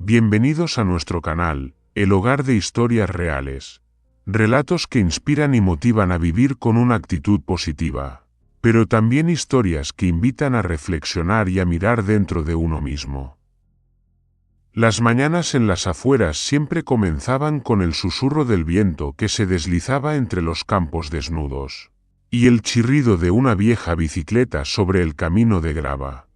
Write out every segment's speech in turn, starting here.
Bienvenidos a nuestro canal, el hogar de historias reales. Relatos que inspiran y motivan a vivir con una actitud positiva. Pero también historias que invitan a reflexionar y a mirar dentro de uno mismo. Las mañanas en las afueras siempre comenzaban con el susurro del viento que se deslizaba entre los campos desnudos, y el chirrido de una vieja bicicleta sobre el camino de grava.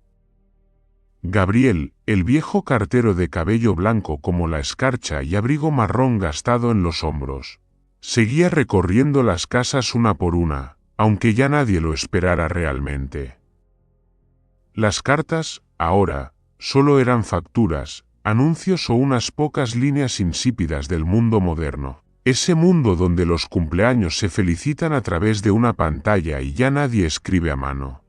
Gabriel, el viejo cartero de cabello blanco como la escarcha y abrigo marrón gastado en los hombros, seguía recorriendo las casas una por una, aunque ya nadie lo esperara realmente. Las cartas, ahora, solo eran facturas, anuncios o unas pocas líneas insípidas del mundo moderno. Ese mundo donde los cumpleaños se felicitan a través de una pantalla y ya nadie escribe a mano.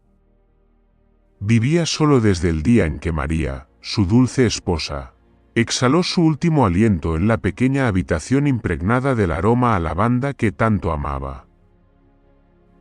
Vivía solo desde el día en que María, su dulce esposa, exhaló su último aliento en la pequeña habitación impregnada del aroma a lavanda que tanto amaba.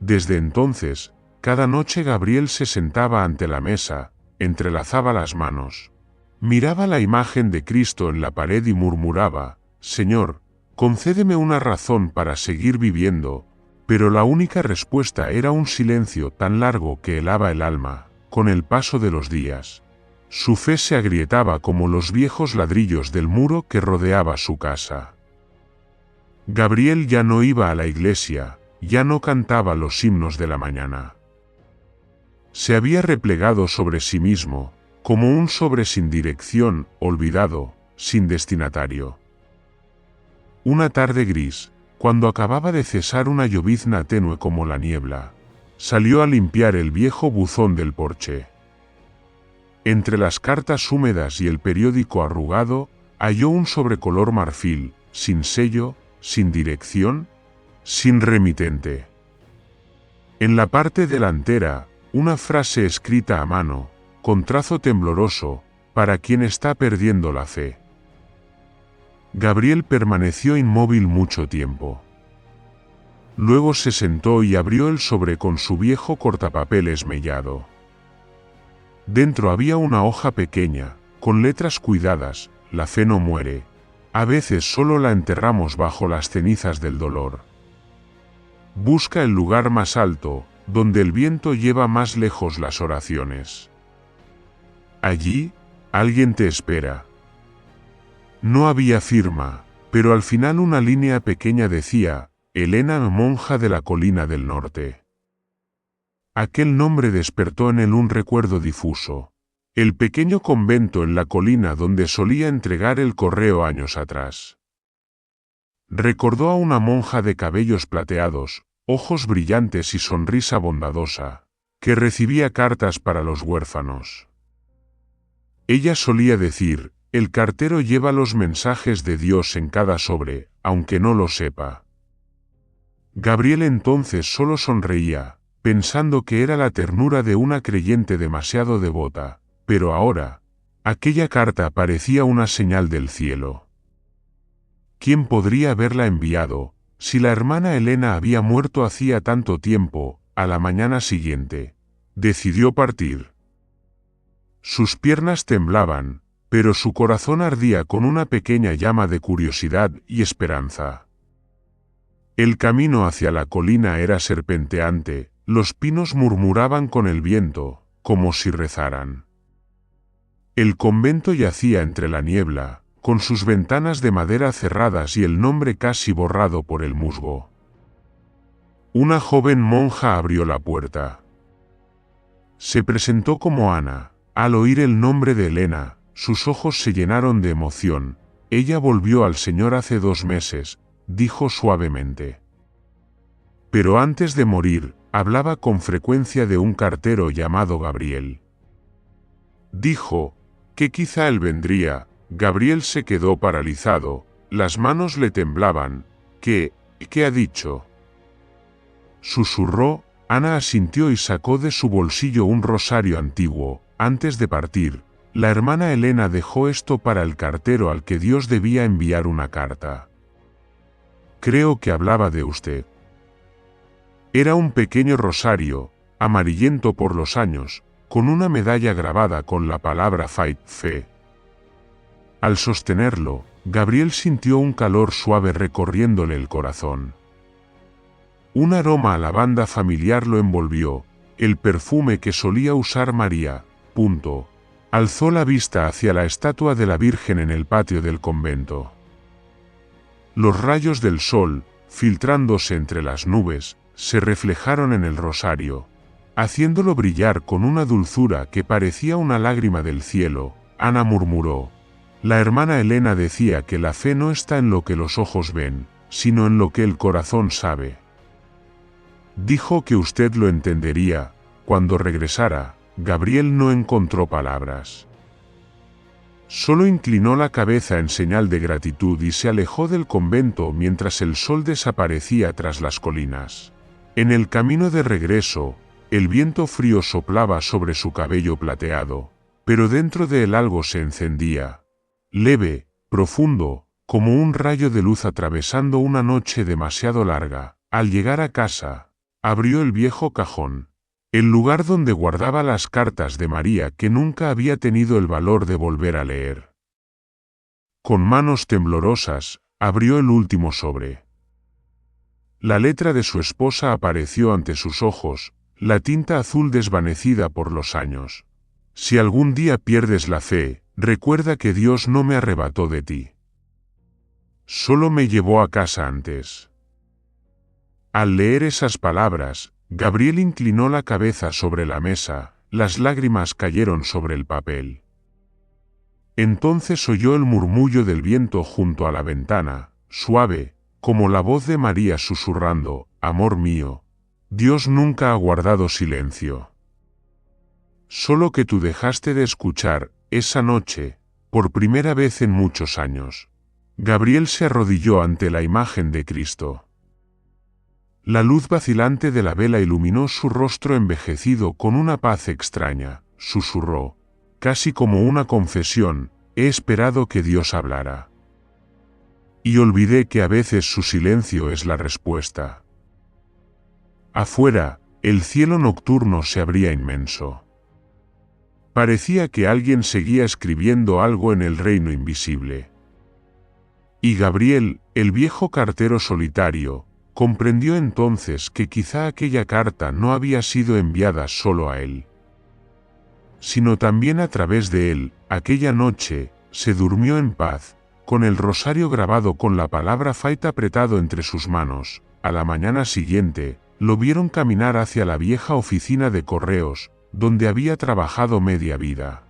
Desde entonces, cada noche Gabriel se sentaba ante la mesa, entrelazaba las manos, miraba la imagen de Cristo en la pared y murmuraba: «Señor, concédeme una razón para seguir viviendo», pero la única respuesta era un silencio tan largo que helaba el alma. Con el paso de los días, su fe se agrietaba como los viejos ladrillos del muro que rodeaba su casa. Gabriel ya no iba a la iglesia, ya no cantaba los himnos de la mañana. Se había replegado sobre sí mismo, como un sobre sin dirección, olvidado, sin destinatario. Una tarde gris, cuando acababa de cesar una llovizna tenue como la niebla, salió a limpiar el viejo buzón del porche. Entre las cartas húmedas y el periódico arrugado, halló un sobre color marfil, sin sello, sin dirección, sin remitente. En la parte delantera, una frase escrita a mano, con trazo tembloroso: «Para quien está perdiendo la fe». Gabriel permaneció inmóvil mucho tiempo. Luego se sentó y abrió el sobre con su viejo cortapapeles mellado. Dentro había una hoja pequeña, con letras cuidadas: «La fe no muere. A veces solo la enterramos bajo las cenizas del dolor. Busca el lugar más alto, donde el viento lleva más lejos las oraciones. Allí, alguien te espera». No había firma, pero al final una línea pequeña decía: «Elena, monja de la colina del norte». Aquel nombre despertó en él un recuerdo difuso. El pequeño convento en la colina donde solía entregar el correo años atrás. Recordó a una monja de cabellos plateados, ojos brillantes y sonrisa bondadosa, que recibía cartas para los huérfanos. Ella solía decir: «El cartero lleva los mensajes de Dios en cada sobre, aunque no lo sepa». Gabriel entonces solo sonreía, pensando que era la ternura de una creyente demasiado devota, pero ahora, aquella carta parecía una señal del cielo. ¿Quién podría haberla enviado, si la hermana Elena había muerto hacía tanto tiempo? A la mañana siguiente, decidió partir. Sus piernas temblaban, pero su corazón ardía con una pequeña llama de curiosidad y esperanza. El camino hacia la colina era serpenteante, los pinos murmuraban con el viento, como si rezaran. El convento yacía entre la niebla, con sus ventanas de madera cerradas y el nombre casi borrado por el musgo. Una joven monja abrió la puerta. Se presentó como Ana. Al oír el nombre de Elena, sus ojos se llenaron de emoción. «Ella volvió al Señor hace 2 meses», dijo suavemente. Pero antes de morir, hablaba con frecuencia de un cartero llamado Gabriel. Dijo que quizá él vendría. Gabriel se quedó paralizado, las manos le temblaban. ¿Qué ha dicho?», susurró. Ana asintió y sacó de su bolsillo un rosario antiguo. Antes de partir, la hermana Elena dejó esto para el cartero al que Dios debía enviar una carta. «Creo que hablaba de usted». Era un pequeño rosario, amarillento por los años, con una medalla grabada con la palabra «Fe». Al sostenerlo, Gabriel sintió un calor suave recorriéndole el corazón. Un aroma a lavanda familiar lo envolvió, el perfume que solía usar María. Alzó la vista hacia la estatua de la Virgen en el patio del convento. Los rayos del sol, filtrándose entre las nubes, se reflejaron en el rosario, haciéndolo brillar con una dulzura que parecía una lágrima del cielo. Ana murmuró: la hermana Elena decía que la fe no está en lo que los ojos ven, sino en lo que el corazón sabe. Dijo que usted lo entendería. Cuando regresara, Gabriel no encontró palabras. Solo inclinó la cabeza en señal de gratitud y se alejó del convento mientras el sol desaparecía tras las colinas. En el camino de regreso, el viento frío soplaba sobre su cabello plateado, pero dentro de él algo se encendía. Leve, profundo, como un rayo de luz atravesando una noche demasiado larga. Al llegar a casa, abrió el viejo cajón, el lugar donde guardaba las cartas de María que nunca había tenido el valor de volver a leer. Con manos temblorosas, abrió el último sobre. La letra de su esposa apareció ante sus ojos, la tinta azul desvanecida por los años. Si algún día pierdes la fe, recuerda que Dios no me arrebató de ti. Solo me llevó a casa antes. Al leer esas palabras, Gabriel inclinó la cabeza sobre la mesa, las lágrimas cayeron sobre el papel. Entonces oyó el murmullo del viento junto a la ventana, suave, como la voz de María susurrando: amor mío, Dios nunca ha guardado silencio. Solo que tú dejaste de escuchar, esa noche, por primera vez en muchos años. Gabriel se arrodilló ante la imagen de Cristo. La luz vacilante de la vela iluminó su rostro envejecido con una paz extraña. Susurró, casi como una confesión: he esperado que Dios hablara. Y olvidé que a veces su silencio es la respuesta. Afuera, el cielo nocturno se abría inmenso. Parecía que alguien seguía escribiendo algo en el reino invisible. Y Gabriel, el viejo cartero solitario, comprendió entonces que quizá aquella carta no había sido enviada solo a él, sino también a través de él. Aquella noche, se durmió en paz, con el rosario grabado con la palabra Faith apretado entre sus manos. A la mañana siguiente, lo vieron caminar hacia la vieja oficina de correos, donde había trabajado media vida.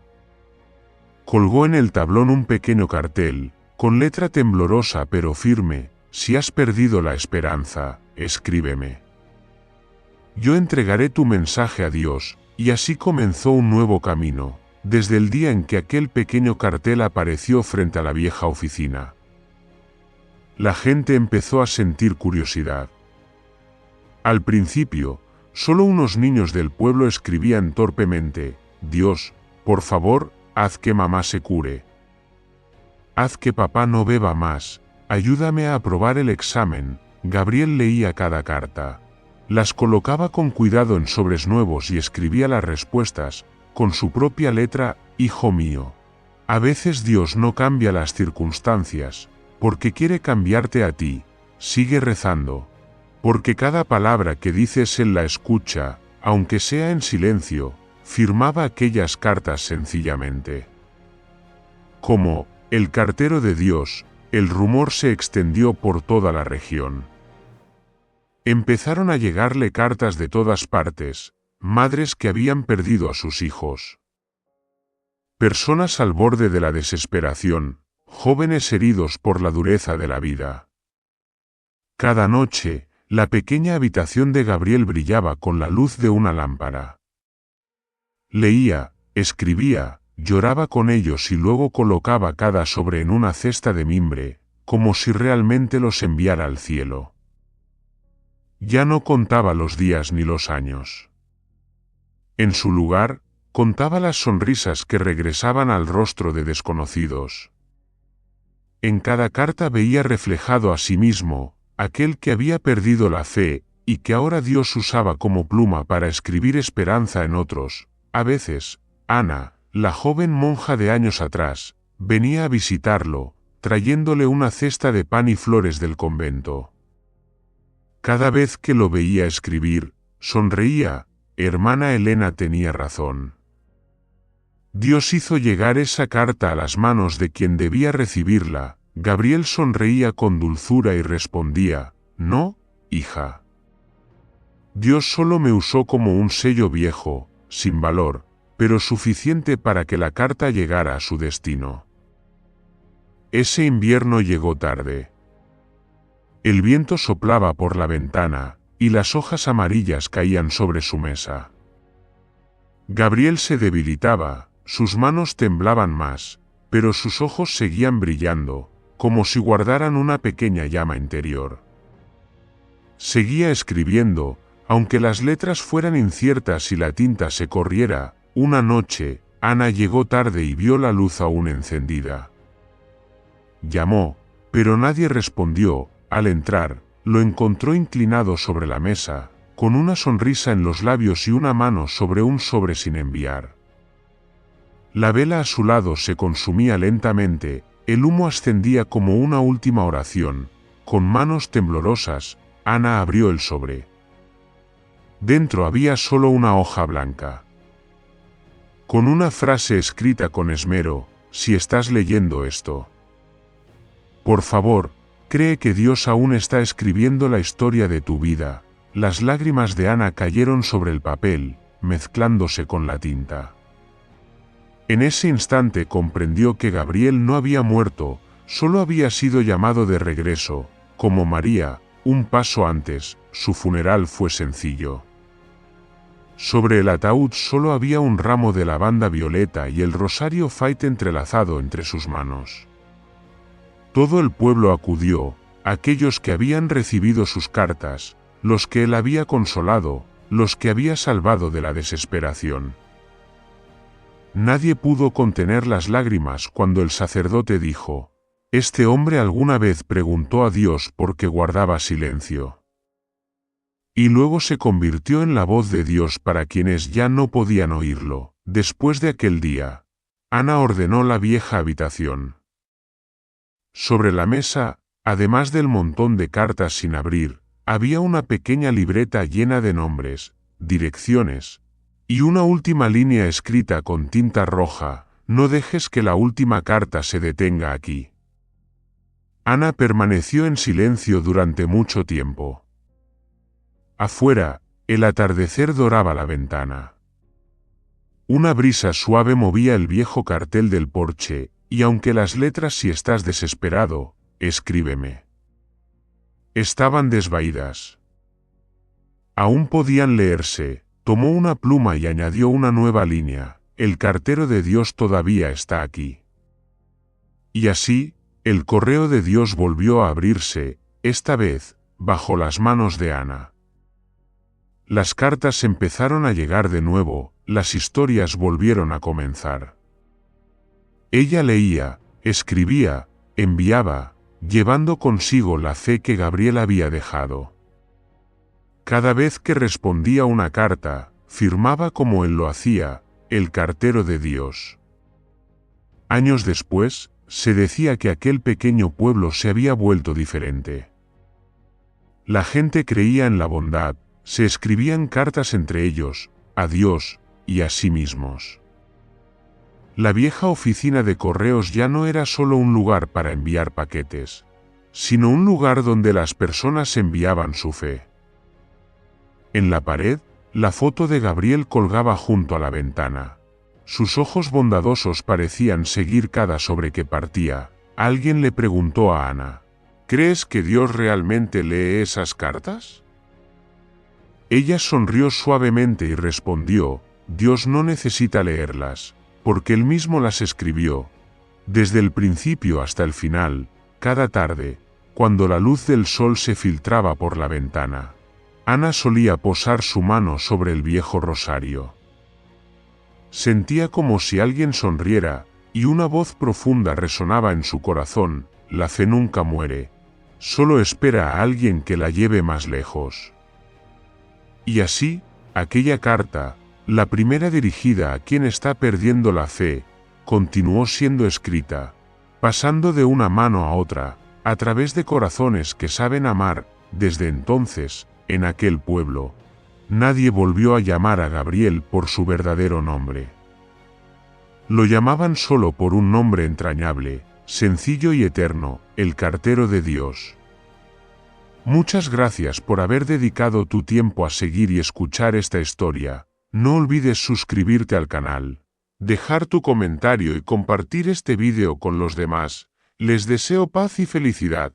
Colgó en el tablón un pequeño cartel, con letra temblorosa pero firme: si has perdido la esperanza, escríbeme. Yo entregaré tu mensaje a Dios. Y así comenzó un nuevo camino, desde el día en que aquel pequeño cartel apareció frente a la vieja oficina. La gente empezó a sentir curiosidad. Al principio, solo unos niños del pueblo escribían torpemente: Dios, por favor, haz que mamá se cure. Haz que papá no beba más. Ayúdame a aprobar el examen. Gabriel leía cada carta. Las colocaba con cuidado en sobres nuevos y escribía las respuestas, con su propia letra: hijo mío. A veces Dios no cambia las circunstancias, porque quiere cambiarte a ti. Sigue rezando. Porque cada palabra que dices Él la escucha, aunque sea en silencio. Firmaba aquellas cartas sencillamente. Como el cartero de Dios, el rumor se extendió por toda la región. Empezaron a llegarle cartas de todas partes, madres que habían perdido a sus hijos, personas al borde de la desesperación, jóvenes heridos por la dureza de la vida. Cada noche, la pequeña habitación de Gabriel brillaba con la luz de una lámpara. Leía, escribía, lloraba con ellos y luego colocaba cada sobre en una cesta de mimbre, como si realmente los enviara al cielo. Ya no contaba los días ni los años. En su lugar, contaba las sonrisas que regresaban al rostro de desconocidos. En cada carta veía reflejado a sí mismo, aquel que había perdido la fe, y que ahora Dios usaba como pluma para escribir esperanza en otros. A veces, Ana, la joven monja de años atrás, venía a visitarlo, trayéndole una cesta de pan y flores del convento. Cada vez que lo veía escribir, sonreía. Hermana Elena tenía razón. Dios hizo llegar esa carta a las manos de quien debía recibirla. Gabriel sonreía con dulzura y respondía: no, hija. Dios solo me usó como un sello viejo, sin valor, pero suficiente para que la carta llegara a su destino. Ese invierno llegó tarde. El viento soplaba por la ventana, y las hojas amarillas caían sobre su mesa. Gabriel se debilitaba, sus manos temblaban más, pero sus ojos seguían brillando, como si guardaran una pequeña llama interior. Seguía escribiendo, aunque las letras fueran inciertas y la tinta se corriera. Una noche, Ana llegó tarde y vio la luz aún encendida. Llamó, pero nadie respondió. Al entrar, lo encontró inclinado sobre la mesa, con una sonrisa en los labios y una mano sobre un sobre sin enviar. La vela a su lado se consumía lentamente, el humo ascendía como una última oración. Con manos temblorosas, Ana abrió el sobre. Dentro había solo una hoja blanca, con una frase escrita con esmero: si estás leyendo esto, por favor, cree que Dios aún está escribiendo la historia de tu vida. Las lágrimas de Ana cayeron sobre el papel, mezclándose con la tinta. En ese instante comprendió que Gabriel no había muerto, solo había sido llamado de regreso. Como María, un paso antes, su funeral fue sencillo. Sobre el ataúd solo había un ramo de lavanda violeta y el rosario fait entrelazado entre sus manos. Todo el pueblo acudió, aquellos que habían recibido sus cartas, los que él había consolado, los que había salvado de la desesperación. Nadie pudo contener las lágrimas cuando el sacerdote dijo: «¿Este hombre alguna vez preguntó a Dios por qué guardaba silencio?». Y luego se convirtió en la voz de Dios para quienes ya no podían oírlo. Después de aquel día, Ana ordenó la vieja habitación. Sobre la mesa, además del montón de cartas sin abrir, había una pequeña libreta llena de nombres, direcciones, y una última línea escrita con tinta roja: «No dejes que la última carta se detenga aquí». Ana permaneció en silencio durante mucho tiempo. Afuera, el atardecer doraba la ventana. Una brisa suave movía el viejo cartel del porche, y aunque las letras «Si estás desesperado, escríbeme» estaban desvaídas, aún podían leerse, tomó una pluma y añadió una nueva línea: «El cartero de Dios todavía está aquí». Y así, el correo de Dios volvió a abrirse, esta vez, bajo las manos de Ana. Las cartas empezaron a llegar de nuevo, las historias volvieron a comenzar. Ella leía, escribía, enviaba, llevando consigo la fe que Gabriel había dejado. Cada vez que respondía una carta, firmaba como él lo hacía: «El cartero de Dios». Años después, se decía que aquel pequeño pueblo se había vuelto diferente. La gente creía en la bondad, se escribían cartas entre ellos, a Dios y a sí mismos. La vieja oficina de correos ya no era solo un lugar para enviar paquetes, sino un lugar donde las personas enviaban su fe. En la pared, la foto de Gabriel colgaba junto a la ventana. Sus ojos bondadosos parecían seguir cada sobre que partía. Alguien le preguntó a Ana: «¿Crees que Dios realmente lee esas cartas?». Ella sonrió suavemente y respondió: «Dios no necesita leerlas, porque Él mismo las escribió. Desde el principio hasta el final, cada tarde, cuando la luz del sol se filtraba por la ventana, Ana solía posar su mano sobre el viejo rosario. Sentía como si alguien sonriera, y una voz profunda resonaba en su corazón: la fe nunca muere, solo espera a alguien que la lleve más lejos». Y así, aquella carta, la primera dirigida a quien está perdiendo la fe, continuó siendo escrita, pasando de una mano a otra, a través de corazones que saben amar. Desde entonces, en aquel pueblo, nadie volvió a llamar a Gabriel por su verdadero nombre. Lo llamaban solo por un nombre entrañable, sencillo y eterno: el cartero de Dios. Muchas gracias por haber dedicado tu tiempo a seguir y escuchar esta historia. No olvides suscribirte al canal, dejar tu comentario y compartir este vídeo con los demás. Les deseo paz y felicidad.